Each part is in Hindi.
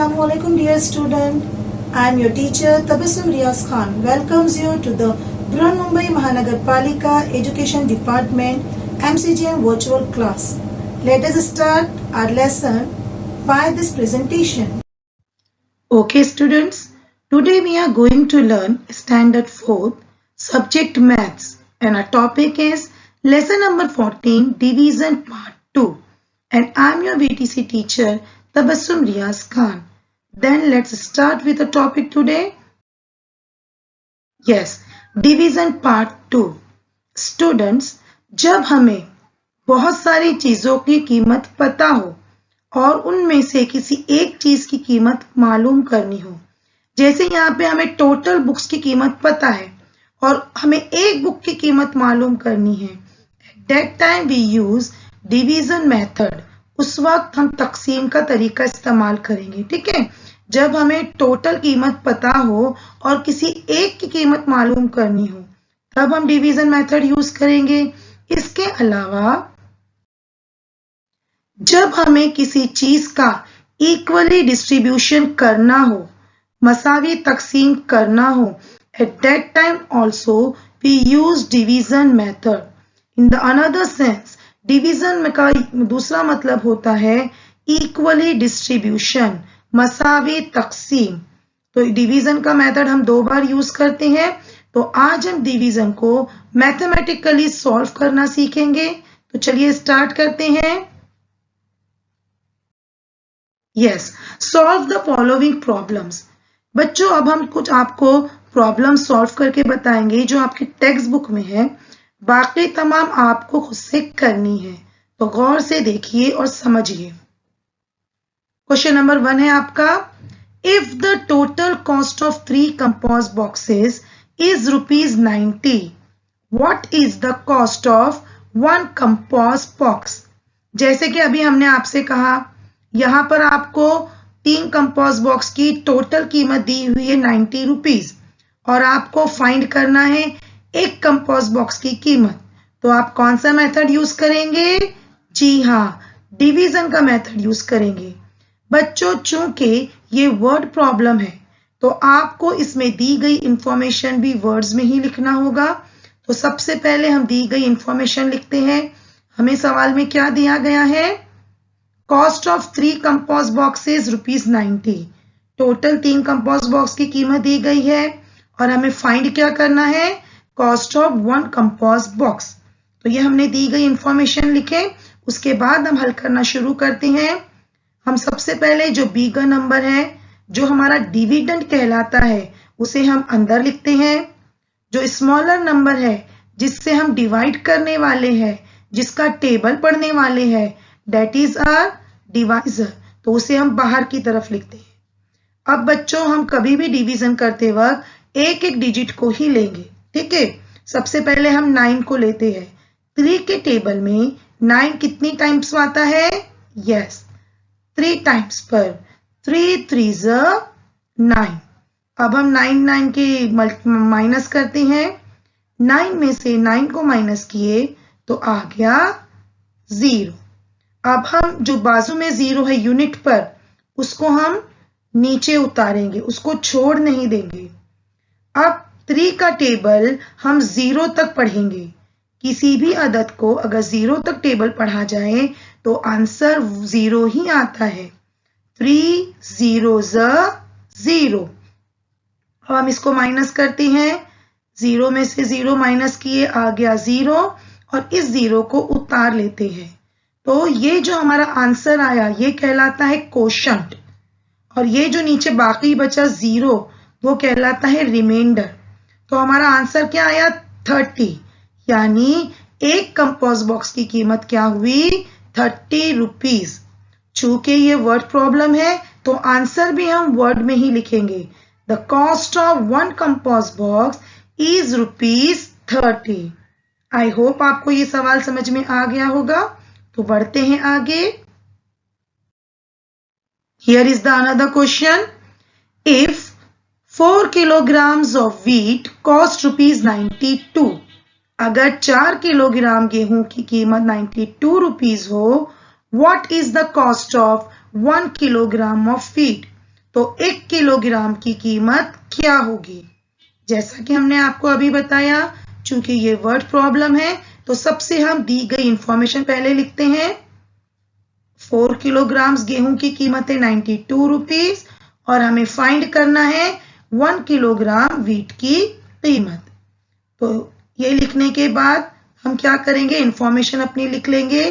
Assalamualaikum dear student. I am your teacher Tabassum Riaz Khan welcomes you to the Mumbai Mahanagarpalika Education Department MCGM virtual class. Let us start our lesson by this presentation. Okay students, today we are going to learn Standard 4th subject Maths and our topic is lesson number 14 Division Part 2 and I am your VTC teacher Tabassum Riaz Khan. Then let's start with the topic today. Yes, Division Part 2. Students, जब हमें बहुत सारी चीजों की कीमत पता हो और उनमें से किसी एक चीज की कीमत मालूम करनी हो, जैसे यहाँ पे हमें टोटल बुक्स की कीमत पता है और हमें एक बुक की कीमत मालूम करनी है. At that time we use division method. उस वक्त हम तकसीम का तरीका इस्तेमाल करेंगे. ठीक है, जब हमें टोटल कीमत पता हो और किसी एक की कीमत मालूम करनी हो तब हम डिवीजन मेथड यूज करेंगे. इसके अलावा जब हमें किसी चीज का इक्वली डिस्ट्रीब्यूशन करना हो, मसावी तकसीम करना हो, at that time also we use division method. In the another sense, division का दूसरा मतलब होता है इक्वली डिस्ट्रीब्यूशन, मसावी तकसीम. तो डिवीजन का मेथड हम 2 बार यूज करते हैं. तो आज हम डिवीजन को मैथमेटिकली सॉल्व करना सीखेंगे. तो चलिए स्टार्ट करते हैं. Yes, solve the following problems. बच्चों, अब हम कुछ आपको प्रॉब्लम सॉल्व करके बताएंगे जो आपकी टेक्स्ट बुक में है. बाकी तमाम आपको खुद से करनी है, तो गौर से देखिए और समझिए. क्वेश्चन नंबर 1 है आपका, if the total cost of 3 compose boxes is ₹90, what is the cost of 1 compose box. जैसे कि अभी हमने आपसे कहा, यहां पर आपको 3 कंपोज बॉक्स की टोटल कीमत दी हुई है ₹90 और आपको फाइंड करना है एक कंपोज बॉक्स की कीमत. तो आप कौन सा मेथड यूज करेंगे? जी हाँ, डिवीजन का मेथड यूज करेंगे. बच्चों, चूंकि ये वर्ड प्रॉब्लम है तो आपको इसमें दी गई इंफॉर्मेशन भी वर्ड्स में ही लिखना होगा. तो सबसे पहले हम दी गई इंफॉर्मेशन लिखते हैं. हमें सवाल में क्या दिया गया है? Cost of 3 compose boxes ₹90. Total 3 compose box की कीमत दी गई है और हमें फाइंड क्या करना है? Cost of 1 compose box. तो ये हमने दी गई इंफॉर्मेशन लिखे. उसके बाद हम हल करना शुरू करते हैं. हम सबसे पहले जो बी का नंबर है, जो हमारा डिविडेंड कहलाता है, उसे हम अंदर लिखते हैं. जो स्मॉलर नंबर है जिससे हम डिवाइड करने वाले हैं, जिसका टेबल पढ़ने वाले हैं, दैट इज आवर डिवाइजर, तो उसे हम बाहर की तरफ लिखते हैं. अब बच्चों, हम कभी भी डिवीजन करते वक्त एक एक डिजिट को ही लेंगे. ठीक है, सबसे पहले हम 9 को लेते हैं. 3 के टेबल में 9 कितनी टाइम्स आता है? यस, 3 टाइम्स पर. 3 3 9. अब हम 9 के माइनस करते हैं. 9 में से 9 को माइनस किए तो आ गया 0. अब हम जो बाजू में 0 है यूनिट पर, उसको हम नीचे उतारेंगे, उसको छोड़ नहीं देंगे. अब 3 का टेबल हम 0 तक पढ़ेंगे. किसी भी अदद को अगर 0 तक टेबल पढ़ा जाए तो आंसर 0 ही आता है. 3 0 0. अब हम इसको माइनस करते हैं. 0 में से 0 माइनस किए, आ गया 0 और इस 0 को उतार लेते हैं. तो ये जो हमारा आंसर आया ये कहलाता है कोशंट और ये जो नीचे बाकी बचा 0 वो कहलाता है रिमाइंडर. तो हमारा आंसर क्या आया? 30. यानी एक कंपोज बॉक्स की कीमत क्या हुई? ₹30. चूंकि ये वर्ड प्रॉब्लम है तो आंसर भी हम वर्ड में ही लिखेंगे. The cost of 1 compose box is ₹30. I hope आपको ये सवाल समझ में आ गया होगा. तो बढ़ते हैं आगे. Here is the another question. If 4 kilograms of wheat cost ₹92. अगर 4 किलोग्राम गेहूं की कीमत ₹92 हो, what is the cost of 1 kilogram of wheat? तो 1 किलोग्राम की कीमत क्या होगी? जैसा कि हमने आपको अभी बताया, चूंकि ये वर्ड प्रॉब्लम है तो सबसे हम दी गई इंफॉर्मेशन पहले लिखते हैं। 4 किलोग्राम गेहूं की कीमत है 92 रुपीज और हमें फाइंड करना है 1 किलोग्राम वीट की कीमत। तो ये लिखने के बाद हम क्या करेंगे, इंफॉर्मेशन अपनी लिख लेंगे।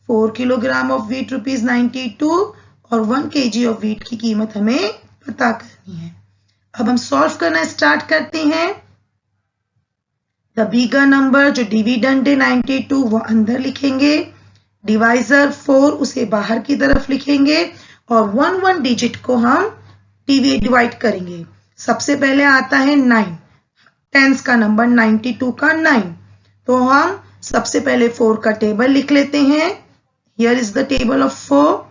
4 किलोग्राम ऑफ वीट रुपीज 92 और 1 kg ऑफ वीट की कीमत हमें पता करनी है। अब हम सॉल्व करना स्टार्ट करते हैं। द बिगर नंबर जो डिविडेंड है 92 वो अंदर लिखेंगे, डिवाइजर 4 उसे बाहर की तरफ लिखेंगे और 1 डिजिट को हम डिवाइड करेंगे। सबसे पहले आता है 9, टेंस का नंबर 92 का 9, तो हम सबसे पहले 4 का टेबल लिख लेते हैं। Here is the table of 4।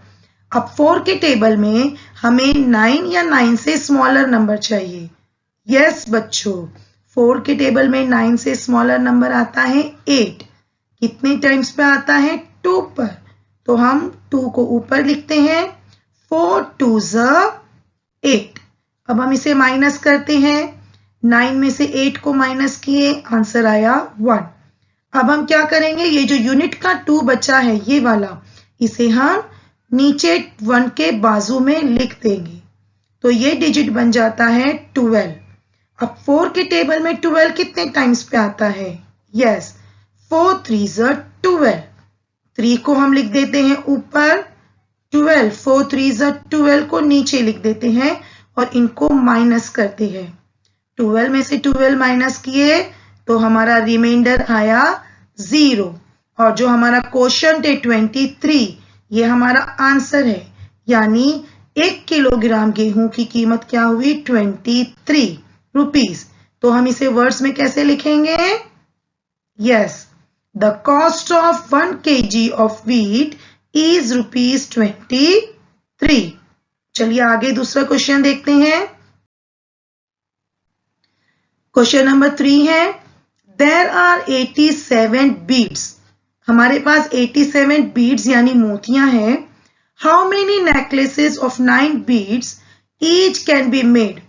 अब 4 के टेबल में हमें 9 या 9 से स्मॉलर नंबर चाहिए। यस बच्चों, 4 के टेबल में 9 से स्मॉलर नंबर आता है 8। कितने टाइम्स पे आता है? 2 पर, तो हम 2 को ऊपर लिखते हैं। 4 2s 8। अब हम इसे माइनस करते हैं। 9 में से 8 को माइनस किए, आंसर आया 1। अब हम क्या करेंगे, ये जो यूनिट का 2 बचा है ये वाला, इसे हम नीचे 1 के बाजू में लिख देंगे, तो ये डिजिट बन जाता है 12। अब 4 के टेबल में 12 कितने टाइम्स पे आता है? Yes, 4 3s 12। 3 को हम लिख देते हैं ऊपर, 12 4 3s 12 को नीचे लिख देते हैं और इनको माइनस करते हैं। 12 में से 12 माइनस किए तो हमारा रिमाइंडर आया 0 और जो हमारा क्वोशंट है 23, ये हमारा आंसर है। यानी 1 किलोग्राम गेहूं की कीमत क्या हुई? 23 रुपीज। तो हम इसे वर्ड्स में कैसे लिखेंगे? Yes, the cost of 1 kg of wheat is rupees 23। चलिए आगे दूसरा क्वेश्चन देखते हैं। क्वेश्चन नंबर 3 है, देयर आर 87 बीड्स। हमारे पास 87 बीड्स यानी मोतियां हैं। How many necklaces of 9 beads each can be made.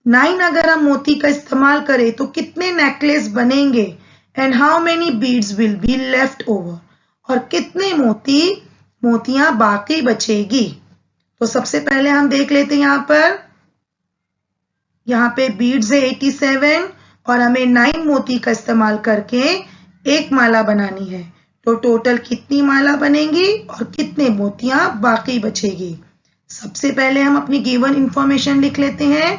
9 अगर हम मोती का इस्तेमाल करें तो कितने नेकलेस बनेंगे? And how many beads will be left over, और कितने मोतियां बाकी बचेगी। तो सबसे पहले हम देख लेते हैं, यहाँ पे बीड्स है 87 और हमें 9 मोती का इस्तेमाल करके एक माला बनानी है। तो टोटल कितनी माला बनेंगी और कितने मोतियां बाकी बचेगी। सबसे पहले हम अपनी गिवन इंफॉर्मेशन लिख लेते हैं।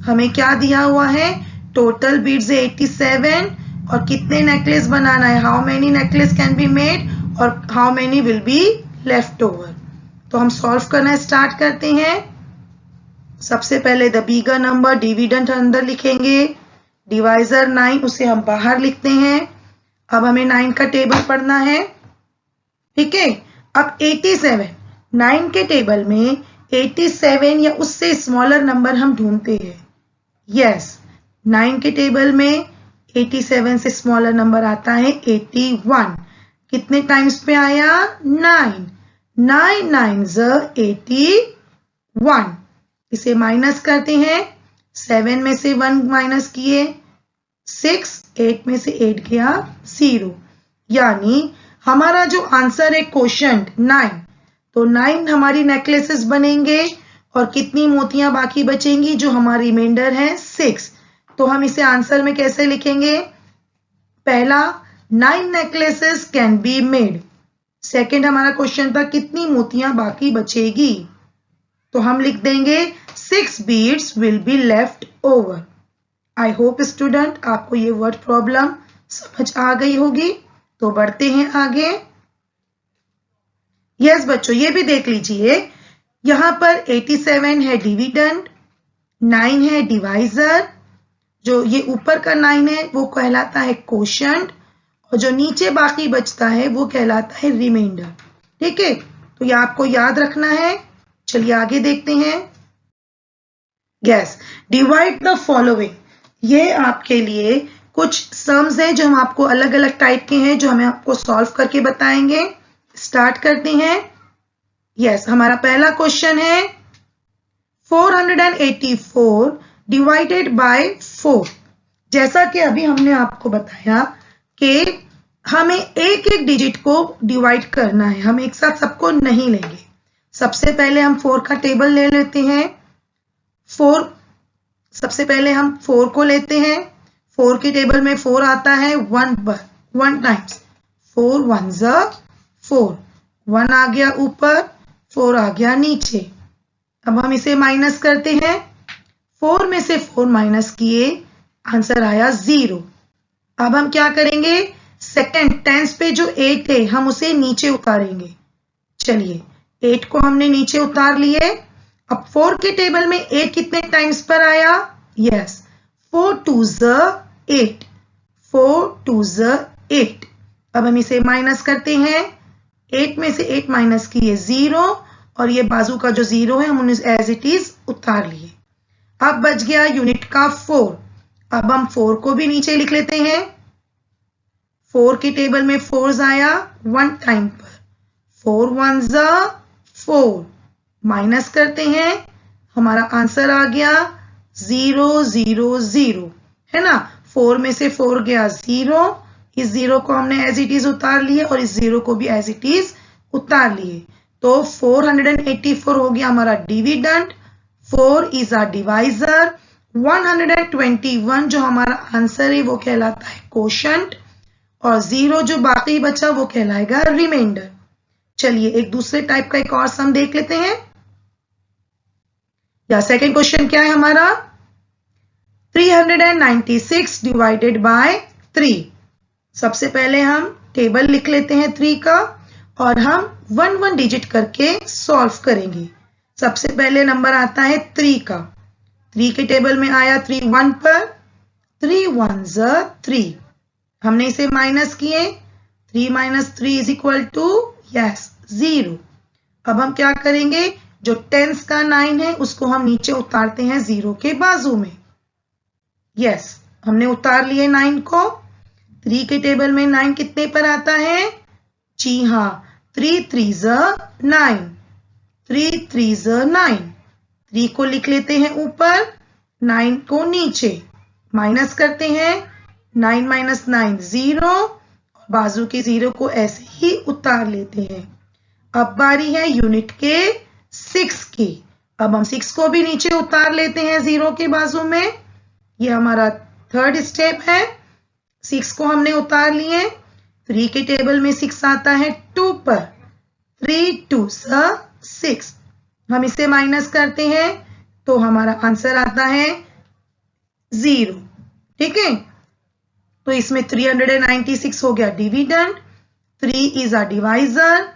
हमें क्या दिया हुआ है? टोटल बीड्स है 87 और कितने नेकलेस बनाना है, how many necklace can be made और how many will be left over. तो हम सॉल्व करना स्टार्ट करते हैं। सबसे पहले द बिगर नंबर डिविडेंड अंदर लिखेंगे, डिवाइजर 9 उसे हम बाहर लिखते हैं। अब हमें 9 का टेबल पढ़ना है, ठीक है। अब 87, 9 के टेबल में 87 या उससे स्मॉलर नंबर हम ढूंढते हैं। यस, 9 के टेबल में 87 से स्मॉलर नंबर आता है 81। कितने टाइम्स पे आया? 9 9 9s 81। इसे माइनस करते हैं। 7 में से 1 माइनस किए 6, 8 में से 8 गया 0। यानी हमारा जो आंसर है क्वोशंट 9, तो 9 हमारी नेकलेसेस बनेंगे और कितनी मोतियां बाकी बचेंगी? जो हमारी रिमाइंडर है 6। तो हम इसे आंसर में कैसे लिखेंगे? पहला, 9 necklaces can be made. Second हमारा क्वेश्चन था कितनी मोतियां बाकी बचेगी, तो हम लिख देंगे 6 beads will be left over. I hope student आपको ये वर्ड प्रॉब्लम समझ आ गई होगी। तो बढ़ते हैं आगे। यस बच्चों, ये भी देख लीजिए, यहां पर 87 है डिविडेंड, 9 है डिवाइजर, जो ये ऊपर का 9 है वो कहलाता है क्वोशंट और जो नीचे बाकी बचता है वो कहलाता है रिमाइंडर। ठीक है, तो ये आपको याद रखना है। चलिए आगे देखते हैं। Yes, divide the following. ये आपके लिए कुछ सम्स हैं जो हम आपको अलग अलग टाइप के हैं जो हमें आपको सॉल्व करके बताएंगे। स्टार्ट करते हैं। यस, हमारा पहला क्वेश्चन है 484 डिवाइडेड बाय 4। जैसा कि अभी हमने आपको बताया कि हमें एक एक डिजिट को डिवाइड करना है, हम एक साथ सबको नहीं लेंगे। सबसे पहले हम 4 का टेबल ले लेते हैं। 4 सबसे पहले हम 4 को लेते हैं। 4 के टेबल में 4 आता है 1 टाइम्स। 4 1 ज़ 4, 1 आ गया ऊपर, 4 आ गया नीचे। अब हम इसे माइनस करते हैं। 4 में से 4 माइनस किए, आंसर आया 0। अब हम क्या करेंगे, सेकंड टेंस पे जो 8 है हम उसे नीचे उतारेंगे। चलिए 8 को हमने नीचे उतार लिए। अब 4 के टेबल में 8 कितने टाइम्स पर आया? यस, 4 2 ज़ 8, 4 2 ज़ 8। अब हम इसे माइनस करते हैं। 8 में से 8 माइनस किए 0, और ये बाजू का जो 0 है हम एज इट इज उतार लिए। अब बच गया यूनिट का 4। अब हम 4 को भी नीचे लिख लेते हैं। 4 के टेबल में 4 आया 1 टाइम पर। 4 1 ज़ 4, माइनस करते हैं, हमारा आंसर आ गया 0 0 0, है ना। 4 में से 4 गया 0, इस 0 को हमने एज इट इज उतार लिए और इस 0 को भी एज इट इज उतार लिए। तो 484 हो गया हमारा डिविडेंड, 4 इज अ डिवाइजर, 121 जो हमारा आंसर है वो कहलाता है कोशेंट, और 0 जो बाकी बचा वो कहलाएगा रिमाइंडर। चलिए एक दूसरे टाइप का एक और सम देख लेते हैं। या सेकंड क्वेश्चन क्या है हमारा, 396 डिवाइडेड बाय 3। सबसे पहले हम टेबल लिख लेते हैं 3 का, और हम 1 1 डिजिट करके सॉल्व करेंगे। सबसे पहले नंबर आता है 3 का। 3 के टेबल में आया 3 1 पर, 3 1 ज़ 3, हमने इसे माइनस किए। 3 minus 3 is equal to yes 0। अब हम क्या करेंगे, जो टेंस का 9 है उसको हम नीचे उतारते हैं 0 के बाजू में। यस, हमने उतार लिए 9 को। 3 के टेबल में 9 कितने पर आता है? जी हाँ, 3 3 ज़ 9, 3 3 ज़ 9। 3 को लिख लेते हैं ऊपर, 9 को नीचे, माइनस करते हैं। 9 माइनस 9 0, बाजू के 0 को ऐसे ही उतार लेते हैं। अब बारी है यूनिट के 6 की। अब हम 6 को भी नीचे उतार लेते हैं 0 के बाजू में। ये हमारा थर्ड स्टेप है। 6 को हमने उतार लिए। 3 के टेबल में 6 आता है 2 पर, 3 2 ज़ 6, हम इसे माइनस करते हैं तो हमारा आंसर आता है 0। ठीक है, तो इसमें 396 हो गया dividend, 3 is a divisor,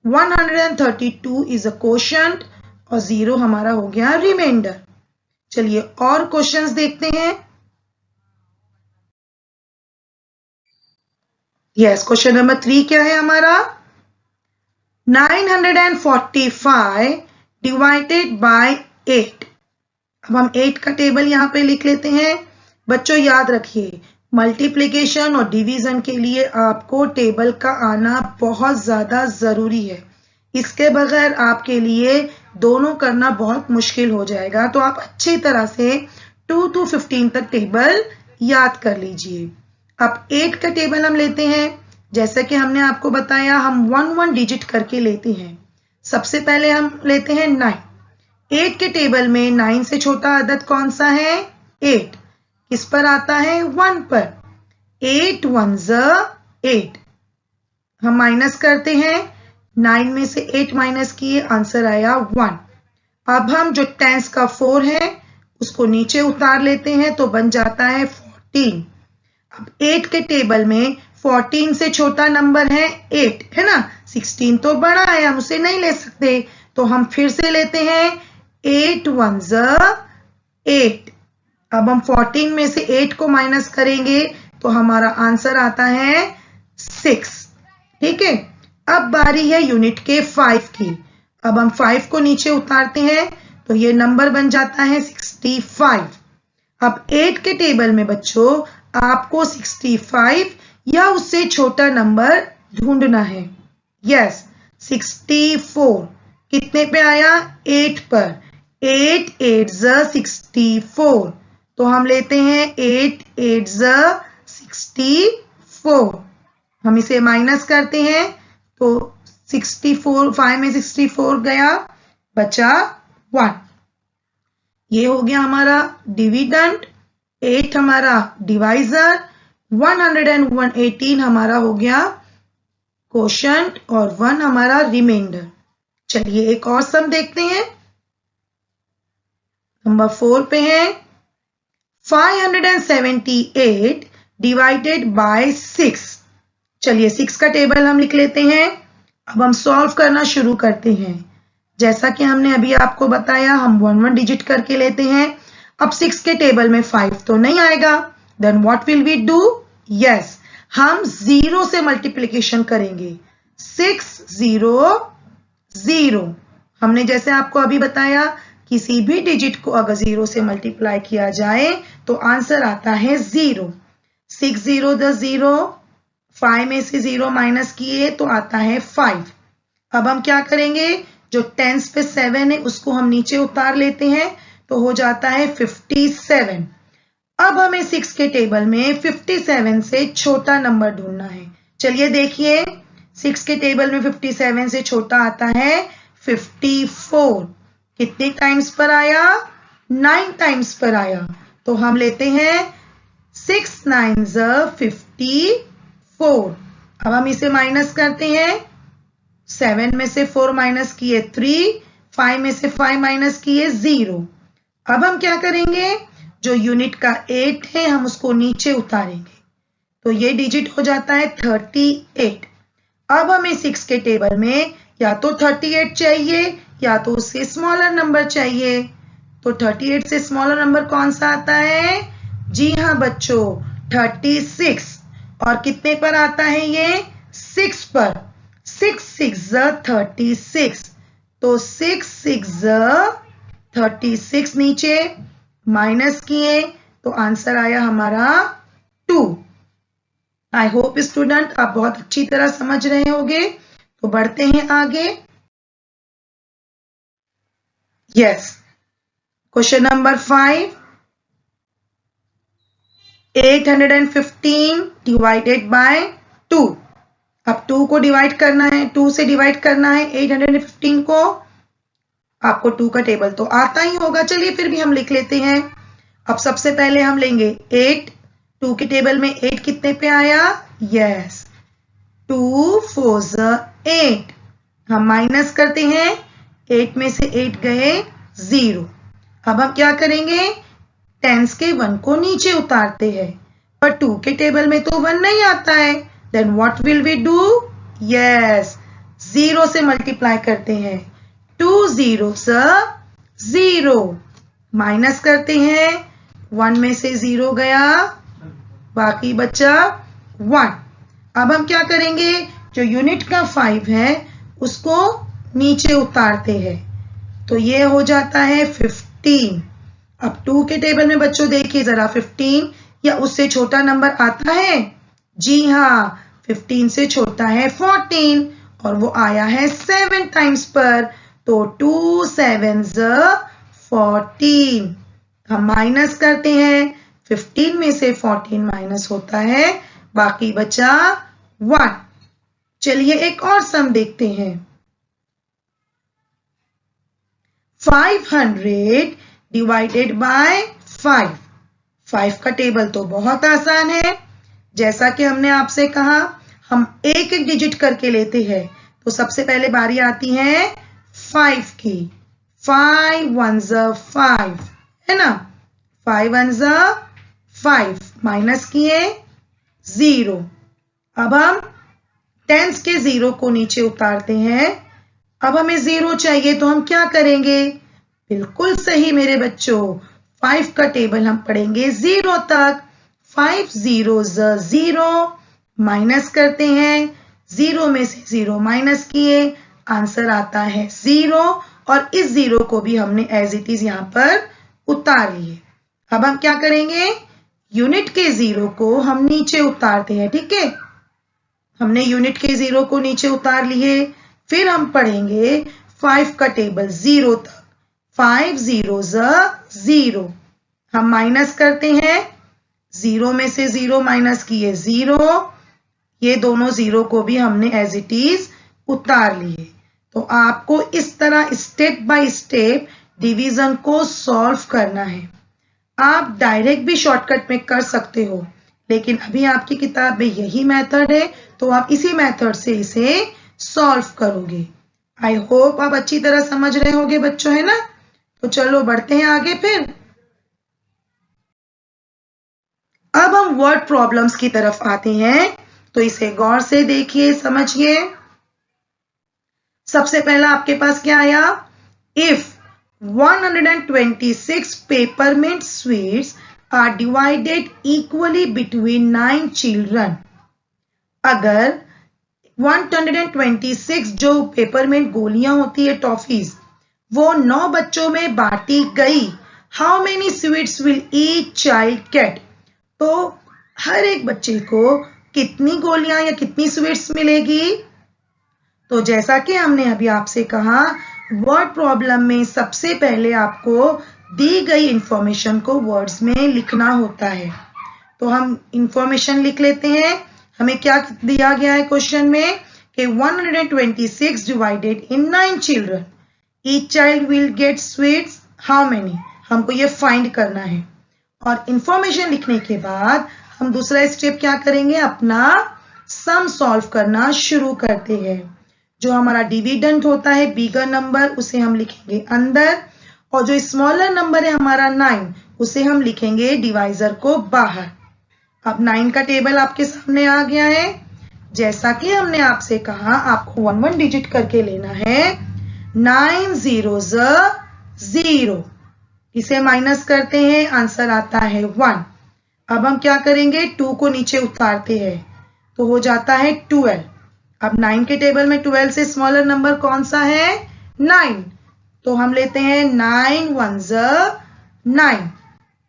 132 is a quotient, और 0 हमारा हो गया रिमाइंडर। चलिए और क्वेश्चंस देखते हैं। यस, क्वेश्चन नंबर 3 क्या है हमारा, 945 डिवाइडेड बाय 8। अब हम 8 का टेबल यहां पे लिख लेते हैं। बच्चों याद रखिए, मल्टीप्लिकेशन और डिवीजन के लिए आपको टेबल का आना बहुत ज्यादा जरूरी है। इसके बगैर आपके लिए दोनों करना बहुत मुश्किल हो जाएगा। तो आप अच्छी तरह से 2 to 15 तक टेबल याद कर लीजिए। अब 8 का टेबल हम लेते हैं। जैसे कि हमने आपको बताया, हम 1 1 डिजिट करके लेते हैं। सबसे पहले हम लेते हैं 9। 8 के टेबल में 9 से छोटा अदद कौन सा है? 8। किस पर आता है? 1 पर। 8 1 ज़ 8, हम माइनस करते हैं। 9 में से 8 माइनस किए, आंसर आया 1। अब हम जो टेंस का 4 है उसको नीचे उतार लेते हैं तो बन जाता है 14। अब 8 के टेबल में 14 से छोटा नंबर है 8, है ना। 16 तो बड़ा है, हम उसे नहीं ले सकते, तो हम फिर से लेते हैं 8 1 ज़ 8। अब हम 14 में से 8 को माइनस करेंगे तो हमारा आंसर आता है 6। ठीक है, अब बारी है यूनिट के 5 की। अब हम 5 को नीचे उतारते हैं तो ये नंबर बन जाता है 65। अब 8 के टेबल में बच्चों आपको 65 या उससे छोटा नंबर ढूंढना है। यस, 64 कितने पे आया? 8 पर। 8 8 64, तो हम लेते हैं 8 8 64, हम इसे माइनस करते हैं तो 64, 5 में 64 गया, बचा 1। ये हो गया हमारा डिविडेंड, 8 हमारा डिवाइजर, 118 हमारा हो गया कोशेंट और 1 हमारा रिमाइंडर। चलिए एक और सम देखते हैं, नंबर 4 पे है 578 डिवाइडेड बाय 6। चलिए 6 का टेबल हम लिख लेते हैं। अब हम सॉल्व करना शुरू करते हैं। जैसा कि हमने अभी आपको बताया, हम 1 डिजिट करके लेते हैं। अब 6 के टेबल में 5 तो नहीं आएगा, then what will we do? Yes, हम 0 से मल्टीप्लिकेशन करेंगे। 6 0 0, हमने जैसे आपको अभी बताया, किसी भी डिजिट को अगर 0 से मल्टीप्लाई किया जाए तो आंसर आता है 0। 6 0 0, 5 में से 0 माइनस किए तो आता है 5। अब हम क्या करेंगे, जो टेंस पे 7 है उसको हम नीचे उतार लेते हैं तो हो जाता है 57। अब हमें 6 के टेबल में 57 से छोटा नंबर ढूंढना है। चलिए देखिए, 6 के टेबल में 57 से छोटा आता है 54। कितने टाइम्स पर आया? 9 टाइम्स पर आया। तो हम लेते हैं 6 9 54। अब हम इसे माइनस करते हैं, 7 में से 4 माइनस किए 3, 5 में से 5 माइनस किए 0। अब हम क्या करेंगे, जो यूनिट का 8 है हम उसको नीचे उतारेंगे तो ये डिजिट हो जाता है 38। अब हमें 6 के टेबल में या तो 38 चाहिए या तो उससे स्मॉलर नंबर चाहिए। तो 38 से स्मॉलर नंबर कौन सा आता है? जी हाँ बच्चों, 36। और कितने पर आता है ये? 6 पर। 6 6 36, तो 6 6 36 नीचे माइनस किए तो आंसर आया हमारा 2। आई होप स्टूडेंट आप बहुत अच्छी तरह समझ रहे होंगे। तो बढ़ते हैं आगे। Yes, question number 5, 815 divided by 2। अब 2 को डिवाइड करना है, 2 से डिवाइड करना है 815 को। आपको 2 का टेबल तो आता ही होगा, चलिए फिर भी हम लिख लेते हैं। अब सबसे पहले हम लेंगे 8, 2 के टेबल में 8 कितने पे आया? यस, 2 4 8। हम माइनस करते हैं, 8 में से 8 गए 0। अब हम क्या करेंगे, टेंस के 1 को नीचे उतारते हैं, पर 2 के टेबल में तो 1 नहीं आता है। Then what will we do? Yes, 0 से मल्टीप्लाई करते हैं। 2 0 0, माइनस करते हैं, 1 में से 0 गया, बाकी बचा 1। अब हम क्या करेंगे, जो यूनिट का 5 है उसको नीचे उतारते हैं तो ये हो जाता है 15। अब 2 के टेबल में बच्चों देखिए जरा, 15 या उससे छोटा नंबर आता है? जी हाँ, 15 से छोटा है 14 और वो आया है 7 टाइम्स पर। तो 2 7 14। हम माइनस करते हैं, 15 में से 14 माइनस होता है, बाकी बचा 1। चलिए एक और सम देखते हैं। 500 डिवाइडेड बाय 5। 5 का टेबल तो बहुत आसान है। जैसा कि हमने आपसे कहा, हम एक एक डिजिट करके लेते हैं। तो सबसे पहले बारी आती है 5 की। 5 1 5 है ना, 5 1 5, माइनस किए 0। अब हम टेंस के 0 को नीचे उतारते हैं। अब हमें 0 चाहिए तो हम क्या करेंगे? बिल्कुल सही मेरे बच्चों, 5 का टेबल हम पढ़ेंगे 0 तक। 5 0 0, माइनस करते हैं, 0 में से 0 माइनस किए, आंसर आता है 0। और इस 0 को भी हमने एज इट इज यहां पर उतार लिए। अब हम क्या करेंगे, यूनिट के 0 को हम नीचे उतारते हैं। ठीक है, हमने यूनिट के 0 को नीचे उतार लिए। फिर हम पढ़ेंगे 5 का टेबल 0 तक। 5 0 0। हम माइनस करते हैं, 0 में से 0 माइनस किए 0, ये दोनों 0 को भी हमने एज इट इज उतार लिए। तो आपको इस तरह स्टेप बाय स्टेप डिवीजन को सॉल्व करना है। आप डायरेक्ट भी शॉर्टकट में कर सकते हो, लेकिन अभी आपकी किताब में यही मेथड है, तो आप इसी मेथड से इसे सॉल्व करोगे। आई होप आप अच्छी तरह समझ रहे होगे बच्चों, है ना। तो चलो बढ़ते हैं आगे। फिर अब हम वर्ड प्रॉब्लम्स की तरफ आते हैं, तो इसे गौर से देखिए, समझिए। सबसे पहला आपके पास क्या आया? If 126 peppermint sweets are divided equally between 9 children. अगर 126 जो पेपरमिंट गोलियां होती है, टॉफीज, वो 9 बच्चों में बांटी गई, how many sweets will each child gate? तो हर एक बच्चे को कितनी गोलियां या कितनी स्वीट्स मिलेगी? तो जैसा कि हमने अभी आपसे कहा, वर्ड प्रॉब्लम में सबसे पहले आपको दी गई इंफॉर्मेशन को वर्ड्स में लिखना होता है। तो हम इंफॉर्मेशन लिख लेते हैं। हमें क्या दिया गया है क्वेश्चन में कि 126 divided in 9 children, each child will get sweets how many, हमको ये फाइंड करना है। और इंफॉर्मेशन लिखने के बाद हम दूसरा स्टेप क्या करेंगे? अपना सम सॉल्व करना शुरू करते हैं। जो हमारा डिविडेंड होता है, बिगर नंबर, उसे हम लिखेंगे अंदर, और जो स्मॉलर नंबर है हमारा 9, उसे हम लिखेंगे डिवाइजर को बाहर। अब 9 का टेबल आपके सामने आ गया है। जैसा कि हमने आपसे कहा, आपको 1 डिजिट करके लेना है। 9 0 0, इसे माइनस करते हैं, आंसर आता है 1। अब हम क्या करेंगे? 2 को नीचे उतारते हैं, तो हो जाता है 12। अब 9 के टेबल में 12 से स्मॉलर नंबर कौन सा है? 9। तो हम लेते हैं 9 1 9।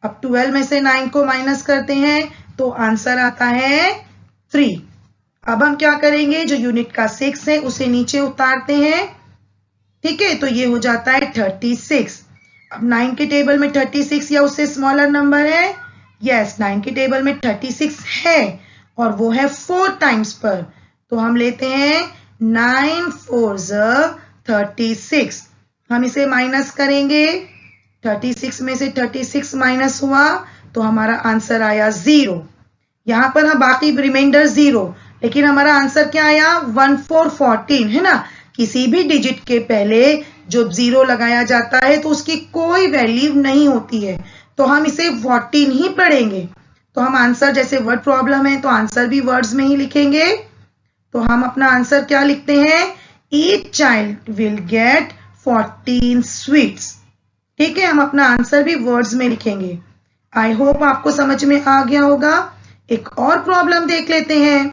अब 12 में से 9 को माइनस करते हैं, तो आंसर आता है 3। अब हम क्या करेंगे? जो यूनिट का 6 है उसे नीचे उतारते हैं, ठीक है, तो ये हो जाता है 36। अब 9 के टेबल में 36 या उससे स्मॉलर नंबर है? यस, 9 के टेबल में 36 है, और वो है 4 टाइम्स पर। तो हम लेते हैं 9 4 36। हम इसे माइनस करेंगे, 36 में से 36 माइनस हुआ, तो हमारा आंसर आया 0। यहां पर हम बाकी रिमाइंडर 0, लेकिन हमारा आंसर क्या आया? 1 4 14, है ना। किसी भी डिजिट के पहले जो 0 लगाया जाता है तो उसकी कोई वैल्यू नहीं होती है, तो हम इसे 14 ही पढ़ेंगे। तो हम आंसर, जैसे वर्ड प्रॉब्लम है तो आंसर भी वर्ड्स में ही लिखेंगे। तो हम अपना आंसर क्या लिखते हैं? Each child will get 14 sweets. ठीक है, हम अपना आंसर भी वर्ड्स में लिखेंगे। आई होप आपको समझ में आ गया होगा। एक और प्रॉब्लम देख लेते हैं।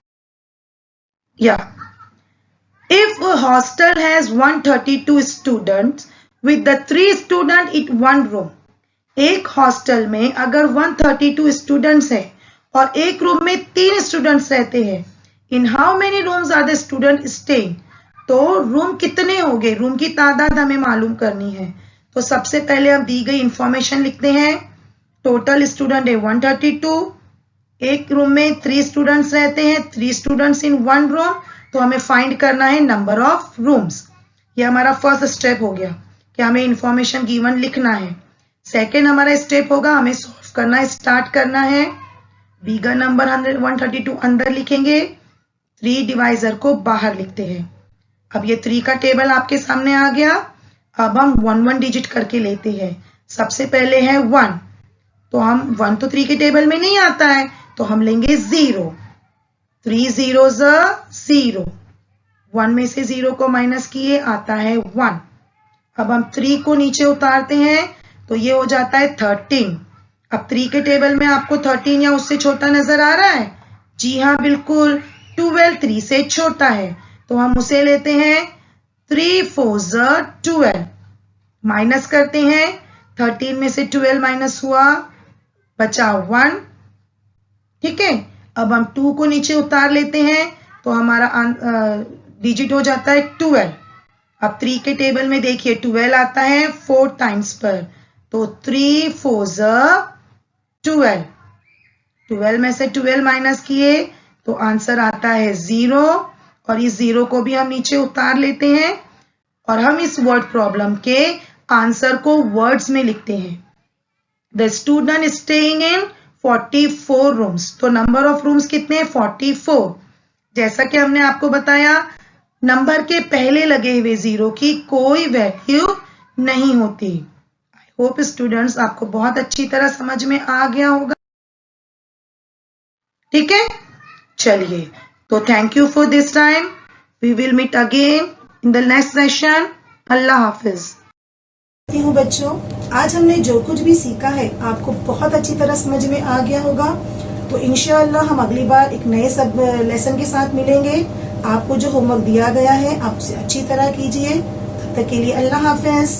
If a hostel has 132 students with the 3 students in one room, एक हॉस्टल में अगर 132 स्टूडेंट्स हैं और एक रूम में 3 स्टूडेंट्स रहते हैं, in how many rooms are the student staying? तो रूम कितने होंगे? रूम की तादाद हमें मालूम करनी है। तो सबसे पहले हम दी गई इंफॉर्मेशन लिखते हैं। टोटल स्टूडेंट है 132, एक रूम में 3 स्टूडेंट्स रहते हैं, 3 स्टूडेंट्स इन 1 रूम, तो हमें फाइंड करना है नंबर ऑफ रूम्स। ये हमारा फर्स्ट स्टेप हो गया कि हमें इंफॉर्मेशन गिवन लिखना है। सेकेंड हमारा स्टेप होगा, हमें सॉल्व करना स्टार्ट करना है। बिगर नंबर 132 अंदर लिखेंगे, 3 डिवाइजर को बाहर लिखते हैं। अब ये 3 का टेबल आपके सामने आ गया। अब हम 1 डिजिट करके लेते हैं। सबसे पहले है 1, तो हम 1 तो 3 के टेबल में नहीं आता है, तो हम लेंगे 0। 3 0 0, 1 में से 0 को माइनस किए, आता है 1। अब हम 3 को नीचे उतारते हैं, तो ये हो जाता है 13। अब 3 के टेबल में आपको 13 या उससे छोटा नजर आ रहा है? जी हाँ, बिल्कुल। 12 3 से छोटा है, तो हम उसे लेते हैं 3 4 12। माइनस करते हैं, 13 में से 12 माइनस हुआ, बचा 1। ठीक है, अब हम 2 को नीचे उतार लेते हैं, तो हमारा डिजिट हो जाता है 12। अब 3 के टेबल में देखिए 12 आता है 4 टाइम्स पर, तो 3 4 12, 12 में से 12 माइनस किए तो आंसर आता है 0, और इस 0 को भी हम नीचे उतार लेते हैं और हम इस वर्ड प्रॉब्लम के आंसर को वर्ड्स में लिखते हैं। The student staying in 44 rooms, तो नंबर ऑफ रूम्स कितने हैं 44। जैसा कि हमने आपको बताया नंबर के पहले लगे हुए 0 की कोई वैल्यू नहीं होती। आई होप स्टूडेंट्स आपको बहुत अच्छी तरह समझ में आ गया होगा। ठीक है, चलिए, तो thank you for this time, we will meet again in the next session. अल्लाह हाफिज। हूँ बच्चों, आज हमने जो कुछ भी सीखा है आपको बहुत अच्छी तरह समझ में आ गया होगा। तो इंशाअल्लाह हम अगली बार एक नए सब लेसन के साथ मिलेंगे। आपको जो होमवर्क दिया गया है आप उसे अच्छी तरह कीजिए। तब तक के लिए अल्लाह हाफिज।